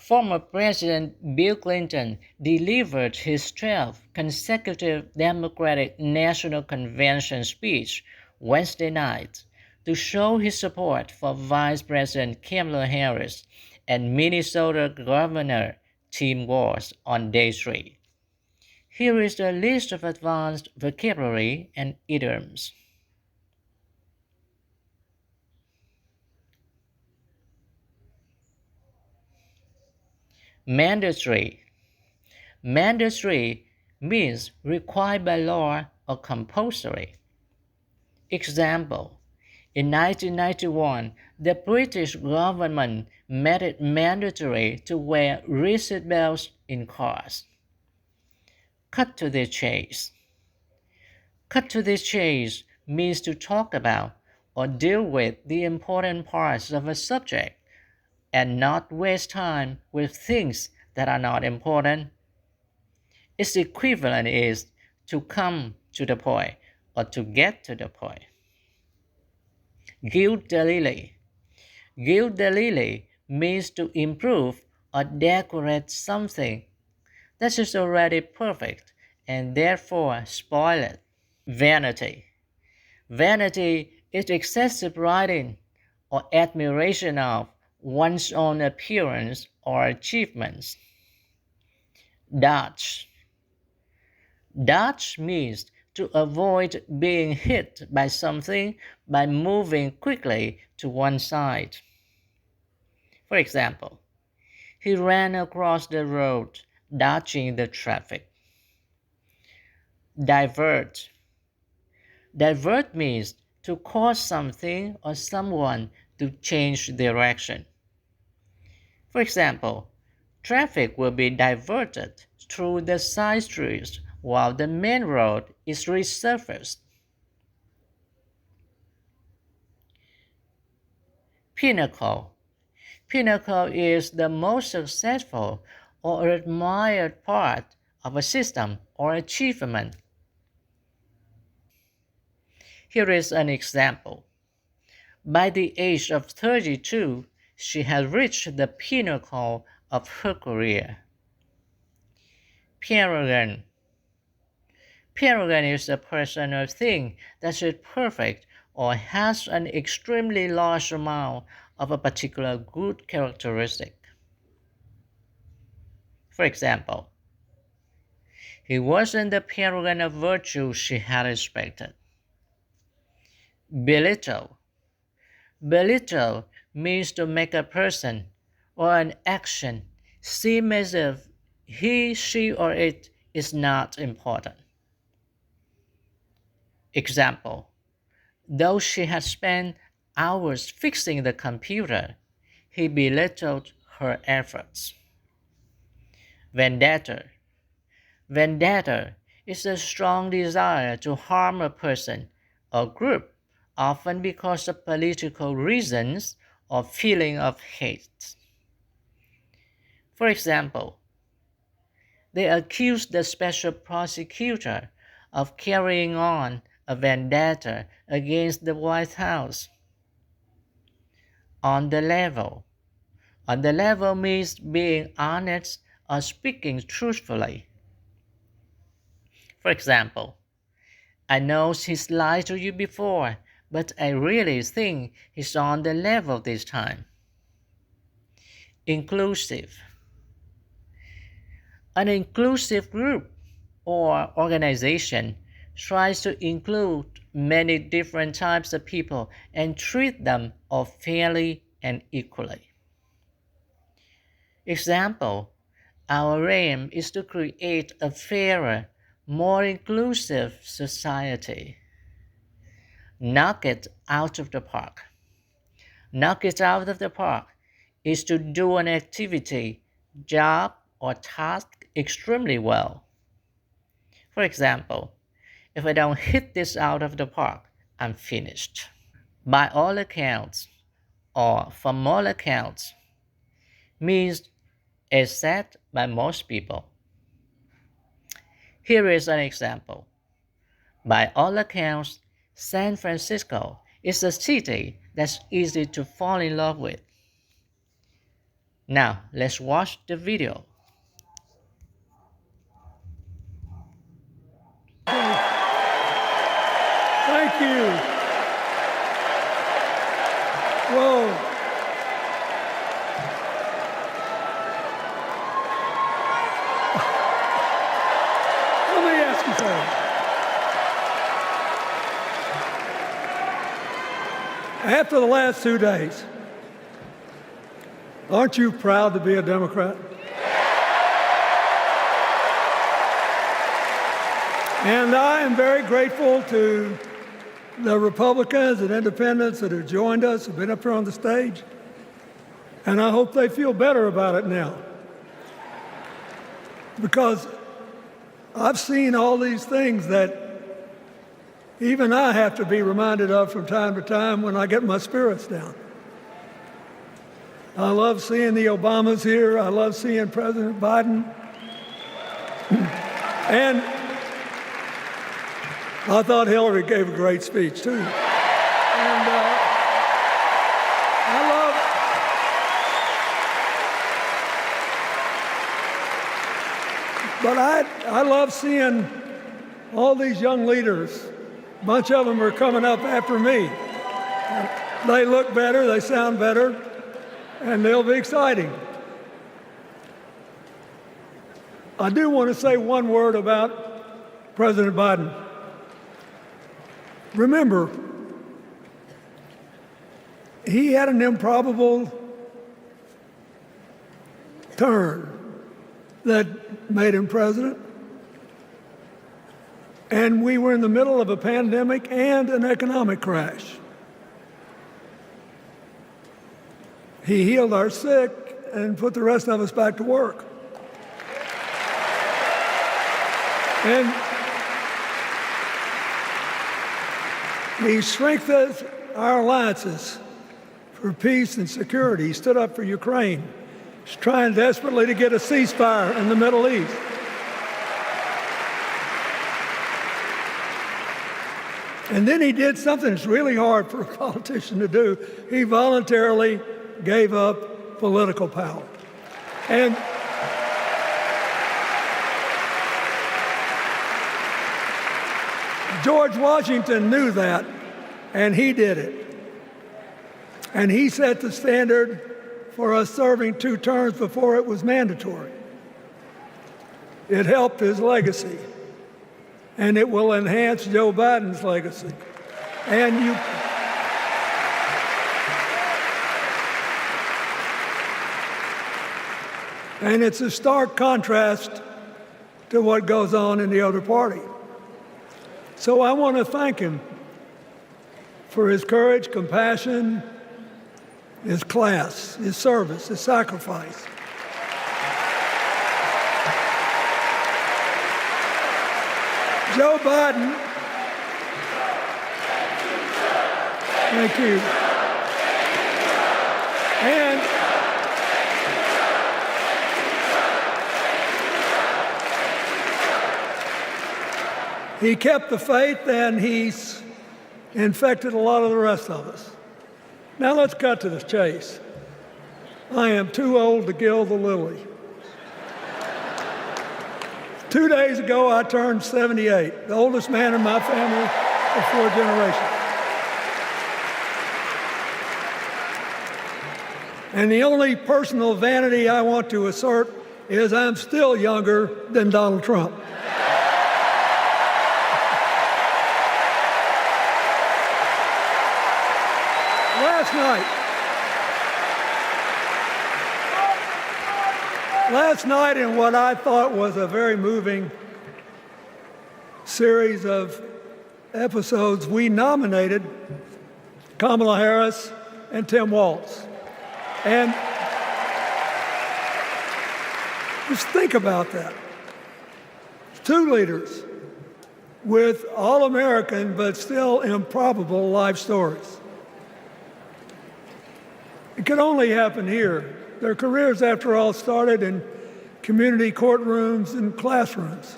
Former President Bill Clinton delivered his 12th consecutive Democratic National Convention speech Wednesday night to show his support for Vice President Kamala Harris and Minnesota Governor Tim Walz on day 3. Here is a list of advanced vocabulary and idioms. Mandatory. Mandatory means required by law or compulsory. Example: in 1991, the British government made it mandatory to wear seat belts in cars. Cut to the chase. Cut to the chase means to talk about or deal with the important parts of a subject and not waste time with things that are not important. Its equivalent is to come to the point or to get to the point. Gild the lily. Gild the lily means to improve or decorate something that is already perfect and therefore spoil it. Vanity. Vanity is excessive pride or admiration of one's own appearance or achievements. Dodge. Dodge means to avoid being hit by something by moving quickly to one side. For example, he ran across the road, dodging the traffic. Divert. Divert means to cause something or someone to change direction. For example, traffic will be diverted through the side streets while the main road is resurfaced. Pinnacle. Pinnacle is the most successful or admired part of a system or achievement. Here is an example. By the age of 32, she had reached the pinnacle of her career. Paragon. Paragon is a person or thing that is perfect or has an extremely large amount of a particular good characteristic. For example, he wasn't the paragon of virtue she had expected. Belittle. Belittle means to make a person or an action seem as if he, she, or it is not important. Example: though she had spent hours fixing the computer, he belittled her efforts. Vendetta. Vendetta is a strong desire to harm a person or group, often because of political reasons or feeling of hate. For example, they accused the special prosecutor of carrying on a vendetta against the White House. On the level. On the level means being honest or speaking truthfully. For example, I know he's lied to you before, but I really think he's on the level this time. Inclusive. An inclusive group or organization tries to include many different types of people and treat them all fairly and equally. Example: our aim is to create a fairer, more inclusive society. Knock it out of the park. Knock it out of the park is to do an activity, job, or task extremely well. For example, if I don't hit this out of the park, I'm finished. By all accounts, or from all accounts, means as said by most people. Here is an example. By all accounts, San Francisco is a city that's easy to fall in love with. Now, let's watch the video. Thank you. Whoa. Let me ask you something. After the last 2 days, aren't you proud to be a Democrat? And I am very grateful to the Republicans and independents that have joined us, have been up here on the stage, and I hope they feel better about it now. Because I've seen all these things that even I have to be reminded of from time to time when I get my spirits down. I love seeing the Obamas here. I love seeing President Biden. And I thought Hillary gave a great speech, too. And I love seeing all these young leaders. A bunch of them are coming up after me. They look better, they sound better, and they'll be exciting. I do want to say one word about President Biden. Remember, he had an improbable turn that made him president. And we were in the middle of a pandemic and an economic crash. He healed our sick and put the rest of us back to work. And he strengthened our alliances for peace and security. He stood up for Ukraine. He's trying desperately to get a ceasefire in the Middle East. And then he did something that's really hard for a politician to do. He voluntarily gave up political power. And George Washington knew that, and he did it. And he set the standard for us serving 2 terms before it was mandatory. It helped his legacy, and it will enhance Joe Biden's legacy. And it's a stark contrast to what goes on in the other party. So I want to thank him for his courage, compassion, his class, his service, his sacrifice. Joe Biden, thank you. And he kept the faith, and he's infected a lot of the rest of us. Now let's cut to the chase. I am too old to gild the lily. 2 days ago, I turned 78, the oldest man in my family of 4 generations. And the only personal vanity I want to assert is I'm still younger than Donald Trump. Last night, in what I thought was a very moving series of episodes, we nominated Kamala Harris and Tim Walz. And just think about that. 2 leaders with all-American but still improbable life stories. It could only happen here. Their careers, after all, started in community courtrooms and classrooms.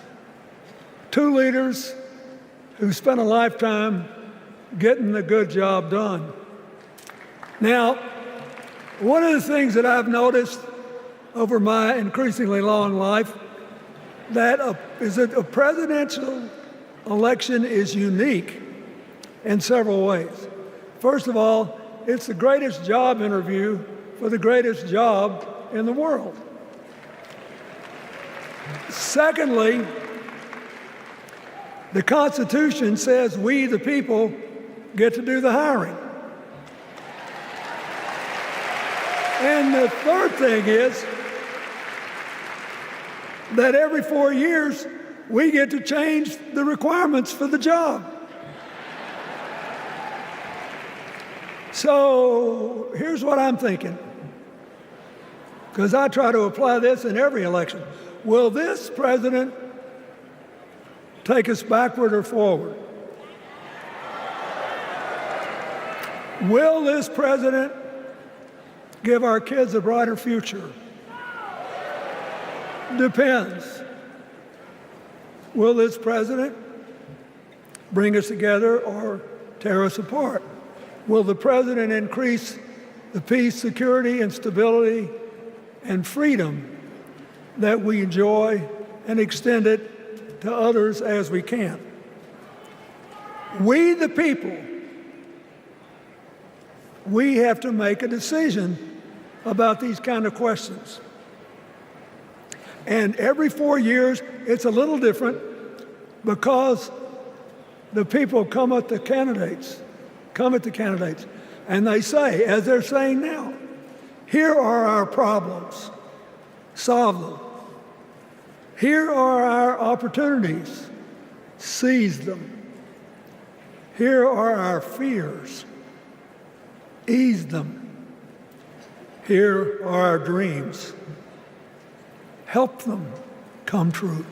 2 leaders who spent a lifetime getting the good job done. Now, one of the things that I've noticed over my increasingly long life that a presidential election is unique in several ways. First of all, it's the greatest job interview for the greatest job in the world. Secondly, the Constitution says we, the people, get to do the hiring. And the third thing is that every 4 years, we get to change the requirements for the job. So here's what I'm thinking, because I try to apply this in every election. Will this president take us backward or forward? Will this president give our kids a brighter future? Depends. Will this president bring us together or tear us apart? Will the president increase the peace, security, and stability and freedom that we enjoy and extend it to others as we can? We, the people, we have to make a decision about these kind of questions. And every 4 years, it's a little different because the people come at the candidates, and they say, as they're saying now, here are our problems, solve them. Here are our opportunities, seize them. Here are our fears, ease them. Here are our dreams, help them come true.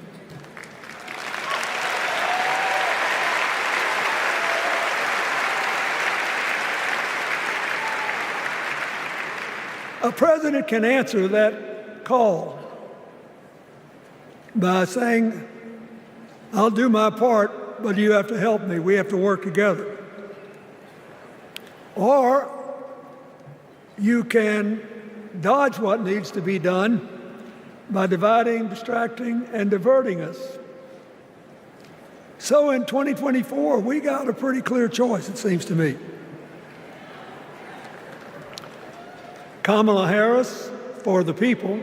A president can answer that call by saying, I'll do my part, but you have to help me. We have to work together. Or you can dodge what needs to be done by dividing, distracting, and diverting us. So in 2024, we got a pretty clear choice, it seems to me. Kamala Harris for the people,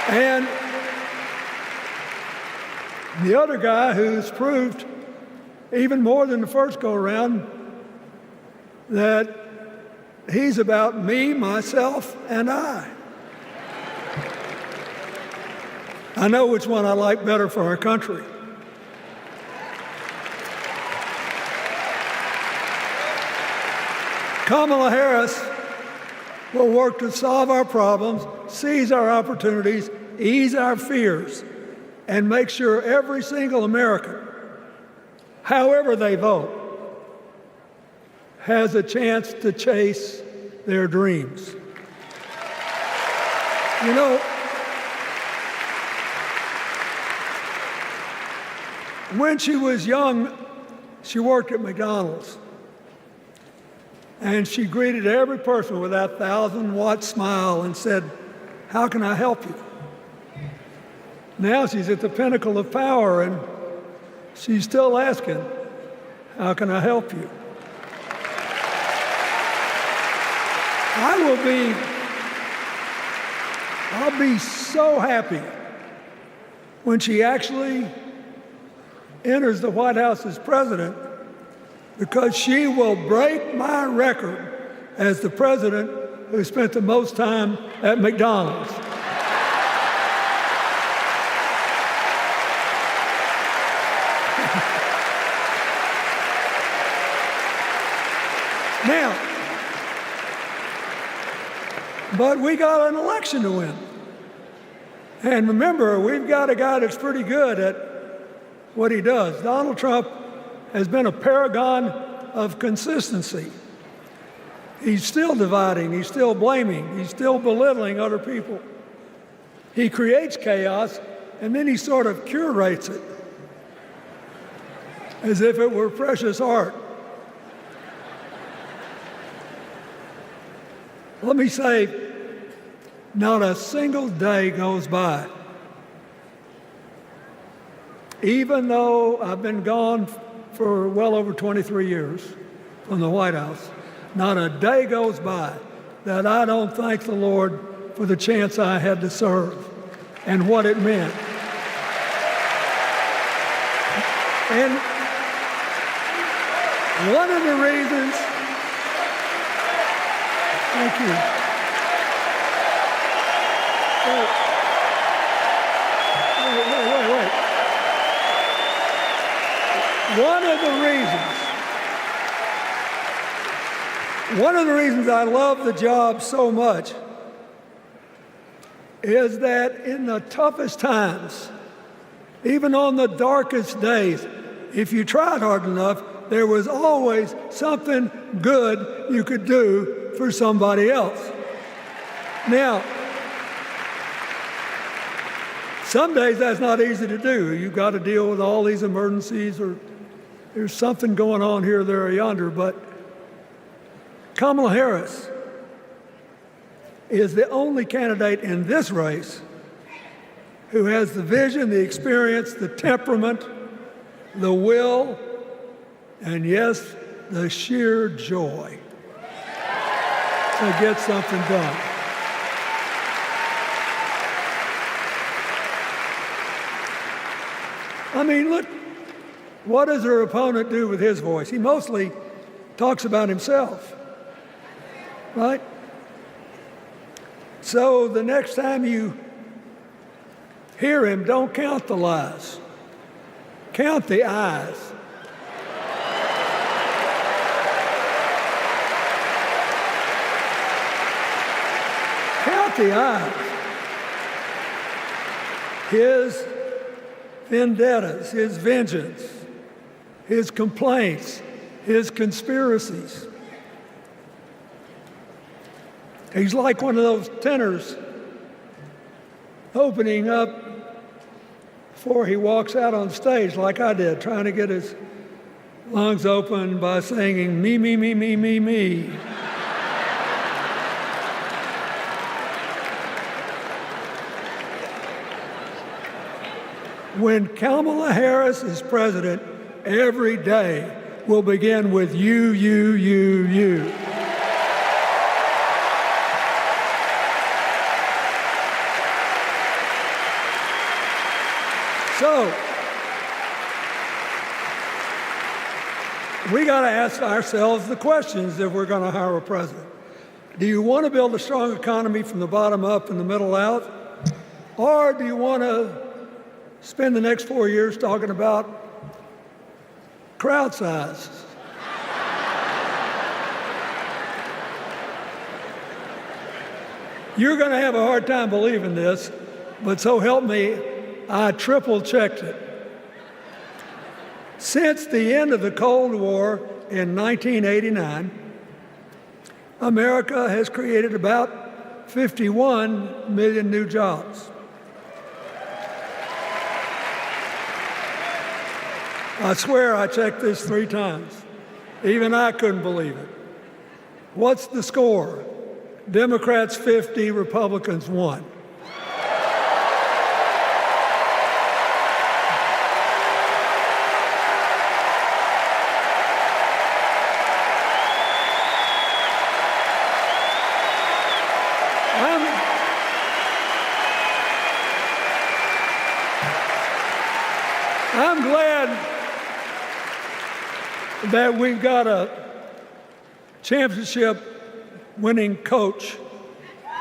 and the other guy who's proved even more than the first go-around that he's about me, myself, and I. I know which one I like better for our country. Kamala Harris will work to solve our problems, seize our opportunities, ease our fears, and make sure every single American, however they vote, has a chance to chase their dreams. You know, when she was young, she worked at McDonald's. And she greeted every person with that 1,000-watt smile and said, "How can I help you?" Now she's at the pinnacle of power and she's still asking, "How can I help you?" I'll be so happy when she actually enters the White House as president, because she will break my record as the president who spent the most time at McDonald's. Now, but we got an election to win. And remember, we've got a guy that's pretty good at what he does. Donald Trump has been a paragon of consistency. He's still dividing, he's still blaming, he's still belittling other people. He creates chaos, and then he sort of curates it as if it were precious art. Let me say, not a single day goes by, even though I've been gone for well over 23 years from the White House, not a day goes by that I don't thank the Lord for the chance I had to serve and what it meant. And one of the reasons, thank you. Wait. One of the reasons I love the job so much is that in the toughest times, even on the darkest days, if you tried hard enough, there was always something good you could do for somebody else. Now, some days that's not easy to do. You've got to deal with all these emergencies, or there's something going on here, there, or yonder. But Kamala Harris is the only candidate in this race who has the vision, the experience, the temperament, the will, and yes, the sheer joy to get something done. I mean, look, what does her opponent do with his voice? He mostly talks about himself, right? So the next time you hear him, don't count the lies. Count the eyes. Count the eyes. His vendettas, his vengeance, his complaints, his conspiracies. He's like one of those tenors opening up before he walks out on stage, like I did, trying to get his lungs open by singing, me, me, me, me, me, me. When Kamala Harris is president, every day will begin with you, you, you, you. So, we got to ask ourselves the questions if we're going to hire a president. Do you want to build a strong economy from the bottom up and the middle out? Or do you want to spend the next 4 years talking about crowd size? You're going to have a hard time believing this, but so help me, I triple-checked it. Since the end of the Cold War in 1989, America has created about 51 million new jobs. I swear I checked this 3 times. Even I couldn't believe it. What's the score? Democrats 50, Republicans 1. I'm glad that we've got a championship-winning coach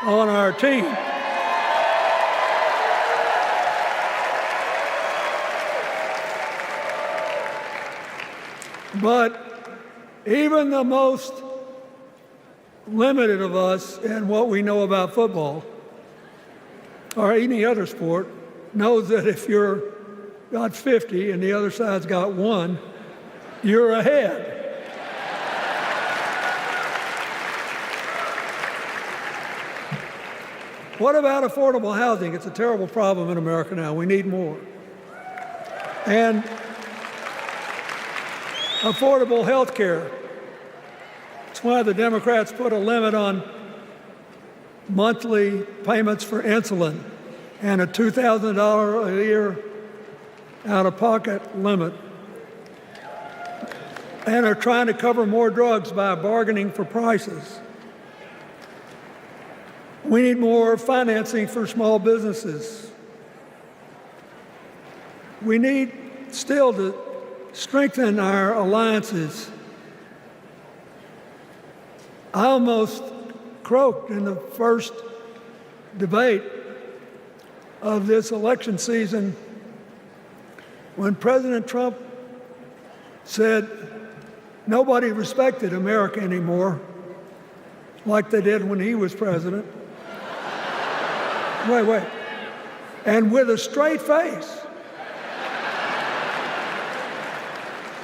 on our team. But even the most limited of us in what we know about football or any other sport knows that if you're got 50 and the other side's got 1, you're ahead. What about affordable housing? It's a terrible problem in America now. We need more. And affordable health care. That's why the Democrats put a limit on monthly payments for insulin and a $2,000 a year out-of-pocket limit, and are trying to cover more drugs by bargaining for prices. We need more financing for small businesses. We need still to strengthen our alliances. I almost croaked in the first debate of this election season when President Trump said nobody respected America anymore like they did when he was president. Wait. And with a straight face.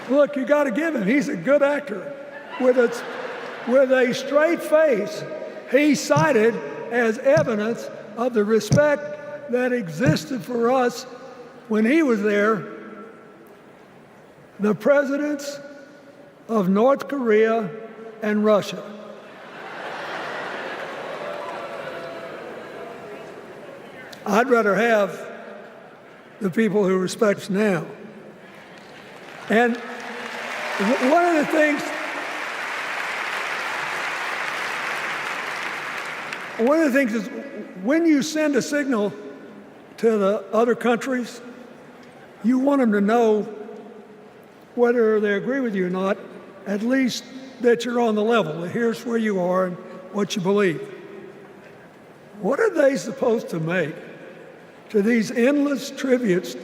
Look, you got to give him. He's a good actor. With a straight face, he cited as evidence of the respect that existed for us when he was there the presidents of North Korea and Russia. I'd rather have the people who respect us now. And one of the things is when you send a signal to the other countries, you want them to know whether they agree with you or not, at least that you're on the level. Here's where you are and what you believe. What are they supposed to make to these endless tributes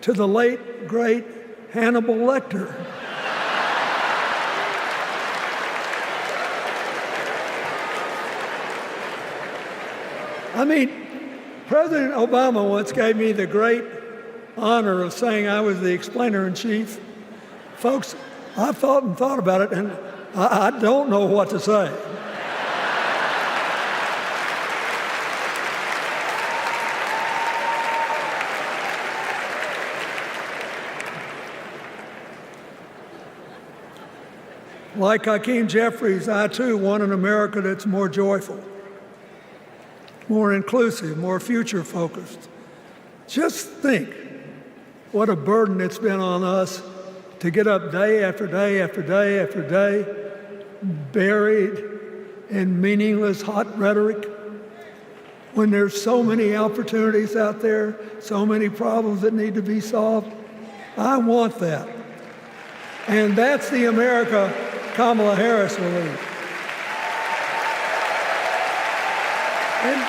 to the late, great Hannibal Lecter? I mean, President Obama once gave me the great honor of saying I was the explainer-in-chief. Folks, I've thought about it, and I don't know what to say. Like Hakeem Jeffries, I too want an America that's more joyful, more inclusive, more future-focused. Just think what a burden it's been on us to get up day after day after day after day, buried in meaningless hot rhetoric, when there's so many opportunities out there, so many problems that need to be solved. I want that. And that's the America Kamala Harris will lead. And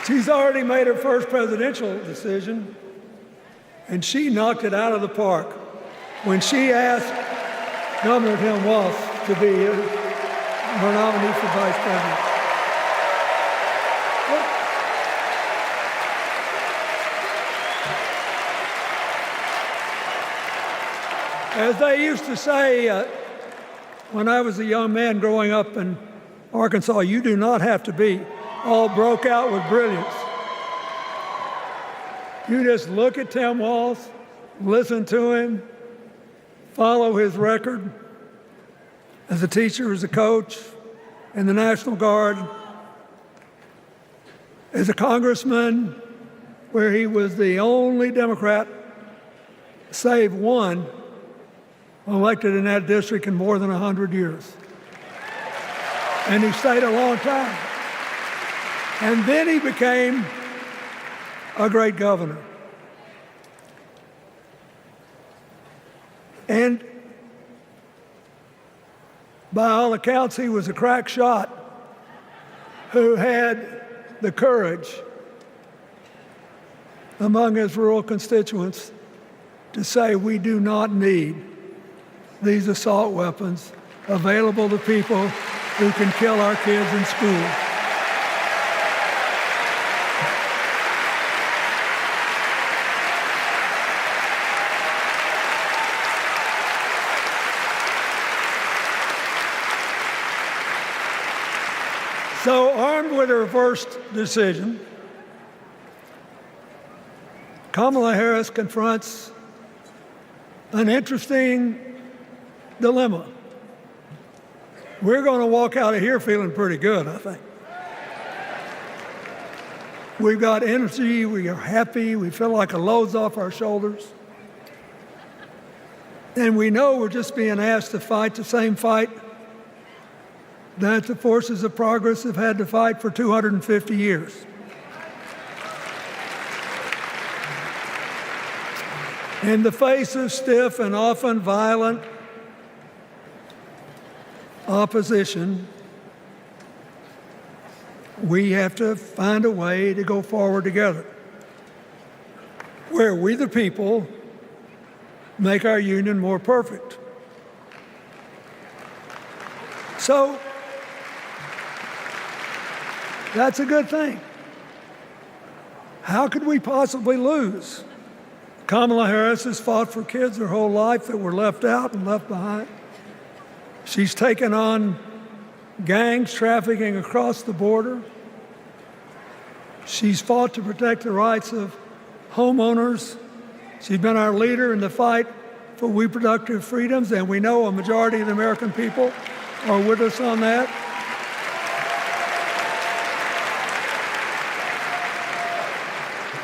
she's already made her first presidential decision, and she knocked it out of the park when she asked Governor Tim Walz to be her nominee for vice president. As they used to say when I was a young man growing up in Arkansas, you do not have to be all broke out with brilliance. You just look at Tim Walz, listen to him, follow his record as a teacher, as a coach in the National Guard, as a congressman, where he was the only Democrat, save one, elected in that district in more than 100 years. And he stayed a long time. And then he became a great governor. And by all accounts, he was a crack shot who had the courage among his rural constituents to say, we do not need these assault weapons available to people who can kill our kids in school. So, armed with her first decision, Kamala Harris confronts an interesting dilemma. we're going to walk out of here feeling pretty good, I think. We've got energy, we are happy, we feel like a load's off our shoulders. And we know we're just being asked to fight the same fight that the forces of progress have had to fight for 250 years. In the face of stiff and often violent opposition, we have to find a way to go forward together, where we, the people, make our union more perfect. So, that's a good thing. How could we possibly lose? Kamala Harris has fought for kids her whole life that were left out and left behind. She's taken on gangs trafficking across the border. She's fought to protect the rights of homeowners. She's been our leader in the fight for reproductive freedoms, and we know a majority of the American people are with us on that.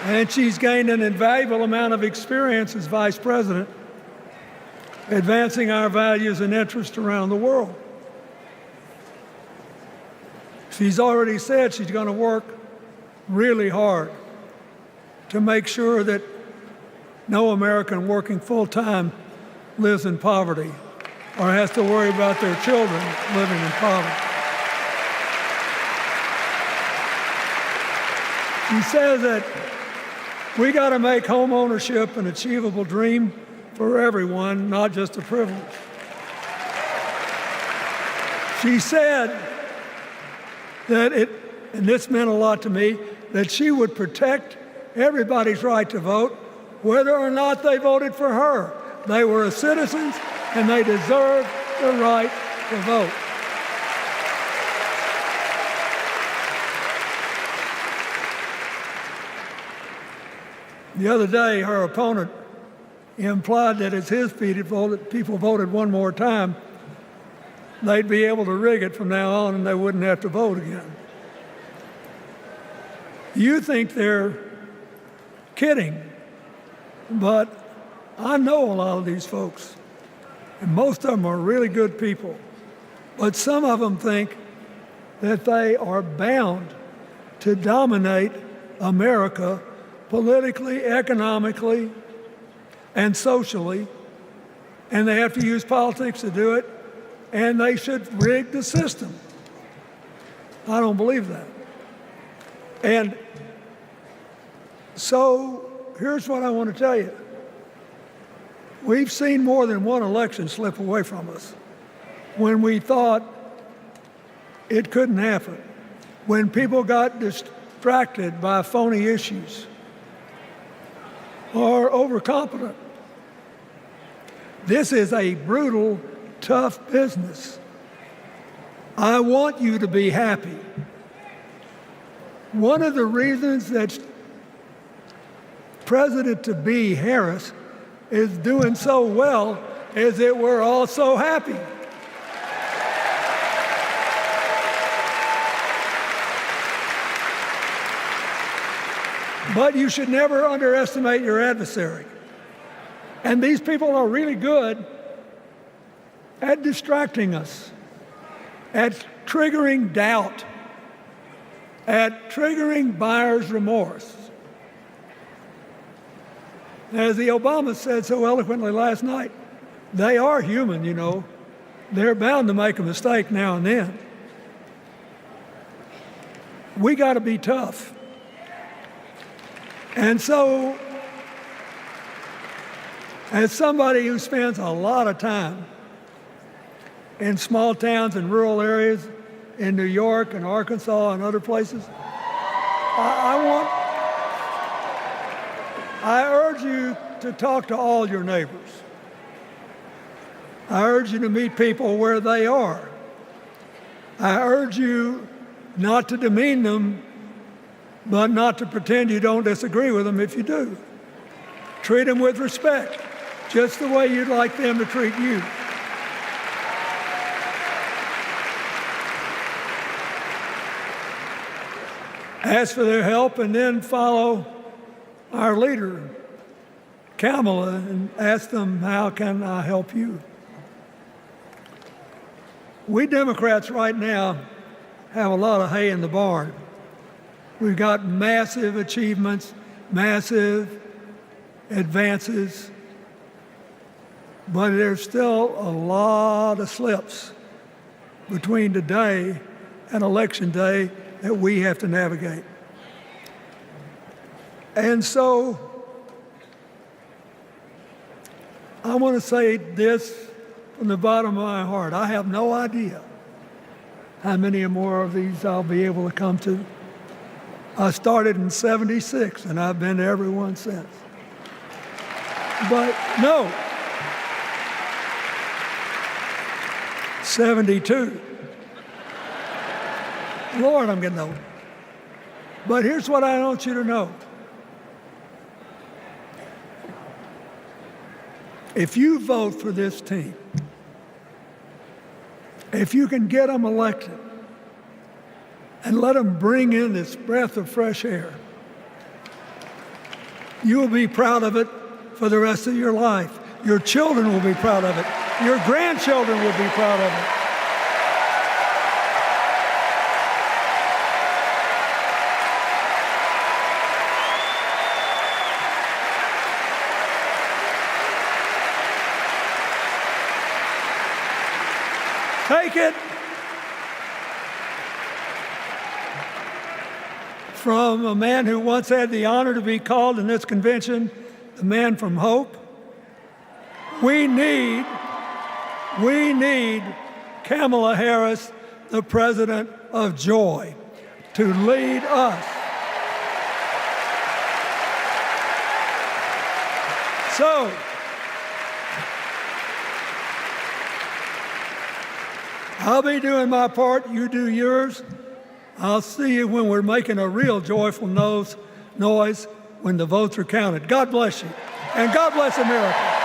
And she's gained an invaluable amount of experience as vice president, advancing our values and interests around the world. She's already said she's going to work really hard to make sure that no American working full-time lives in poverty or has to worry about their children living in poverty. She says that we got to make home ownership an achievable dream for everyone, not just a privilege. She said that and this meant a lot to me, that she would protect everybody's right to vote, whether or not they voted for her. They were citizens and they deserved the right to vote. The other day, her opponent implied that as his people voted one more time, they'd be able to rig it from now on and they wouldn't have to vote again. You think they're kidding, but I know a lot of these folks, and most of them are really good people, but some of them think that they are bound to dominate America politically, economically, and socially, and they have to use politics to do it, and they should rig the system. I don't believe that. And so here's what I want to tell you. We've seen more than one election slip away from us when we thought it couldn't happen, when people got distracted by phony issues or overconfident. This is a brutal, tough business. I want you to be happy. One of the reasons that President-to-be Harris is doing so well is that we're all so happy. But you should never underestimate your adversary. And these people are really good at distracting us, at triggering doubt, at triggering buyer's remorse. As the Obama said so eloquently last night, they are human, you know. They're bound to make a mistake now and then. We got to be tough. And so, as somebody who spends a lot of time in small towns and rural areas in New York and Arkansas and other places, I urge you to talk to all your neighbors. I urge you to meet people where they are. I urge you not to demean them, but not to pretend you don't disagree with them if you do. Treat them with respect, just the way you'd like them to treat you. ask for their help, and then follow our leader, Kamala, and ask them, how can I help you? We Democrats right now have a lot of hay in the barn. We've got massive achievements, massive advances, but there's still a lot of slips between today and Election Day that we have to navigate. And so I want to say this from the bottom of my heart. I have no idea how many more of these I'll be able to come to. I started in '76, and I've been to every one since. But no, 72. Lord, I'm getting old. But here's what I want you to know. If you vote for this team, if you can get them elected and let them bring in this breath of fresh air, you will be proud of it for the rest of your life. Your children will be proud of it. Your grandchildren will be proud of it. Take it from a man who once had the honor to be called in this convention the man from hope. We need Kamala Harris, the president of joy, to lead us. So, I'll be doing my part, you do yours. I'll see you when we're making a real joyful noise when the votes are counted. God bless you, and God bless America.